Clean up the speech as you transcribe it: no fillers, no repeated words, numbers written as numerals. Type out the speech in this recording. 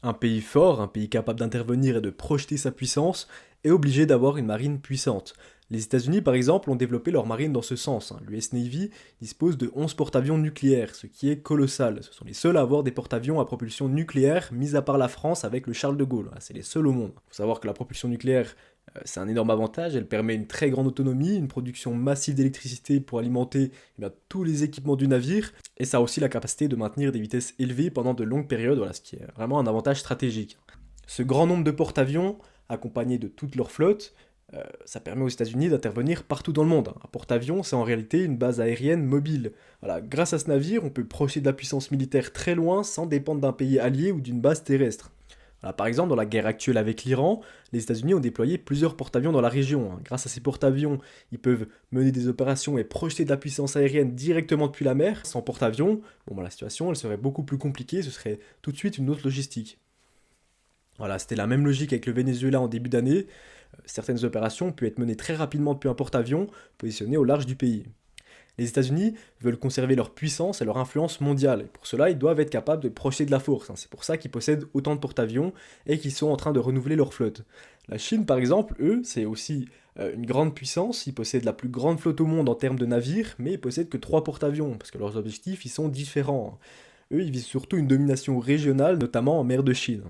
Un pays fort, un pays capable d'intervenir et de projeter sa puissance, est obligé d'avoir une marine puissante. Les États-Unis, par exemple, ont développé leur marine dans ce sens, hein. L'US Navy dispose de 11 porte-avions nucléaires, ce qui est colossal. Ce sont les seuls à avoir des porte-avions à propulsion nucléaire, mis à part la France avec le Charles de Gaulle. C'est les seuls au monde. Il faut savoir que la propulsion nucléaire, c'est un énorme avantage. Elle permet une très grande autonomie, une production massive d'électricité pour alimenter tous les équipements du navire. Et ça a aussi la capacité de maintenir des vitesses élevées pendant de longues périodes, ce qui est vraiment un avantage stratégique. Ce grand nombre de porte-avions, accompagnés de toute leur flotte, ça permet aux États-Unis d'intervenir partout dans le monde, hein. Un porte-avions, c'est en réalité une base aérienne mobile. Grâce à ce navire, on peut projeter de la puissance militaire très loin sans dépendre d'un pays allié ou d'une base terrestre. Par exemple, dans la guerre actuelle avec l'Iran, les États-Unis ont déployé plusieurs porte-avions dans la région, hein. Grâce à ces porte-avions, ils peuvent mener des opérations et projeter de la puissance aérienne directement depuis la mer. Sans porte-avions, la situation elle serait beaucoup plus compliquée, ce serait tout de suite une autre logistique. C'était la même logique avec le Venezuela en début d'année. Certaines opérations peuvent être menées très rapidement depuis un porte-avions positionné au large du pays. Les États-Unis veulent conserver leur puissance et leur influence mondiale. Et pour cela, ils doivent être capables de projeter de la force, hein. C'est pour ça qu'ils possèdent autant de porte-avions et qu'ils sont en train de renouveler leur flotte. La Chine, par exemple, eux, c'est aussi une grande puissance. Ils possèdent la plus grande flotte au monde en termes de navires, mais ils possèdent que 3 porte-avions, parce que leurs objectifs, ils sont différents, hein. Eux, ils visent surtout une domination régionale, notamment en mer de Chine.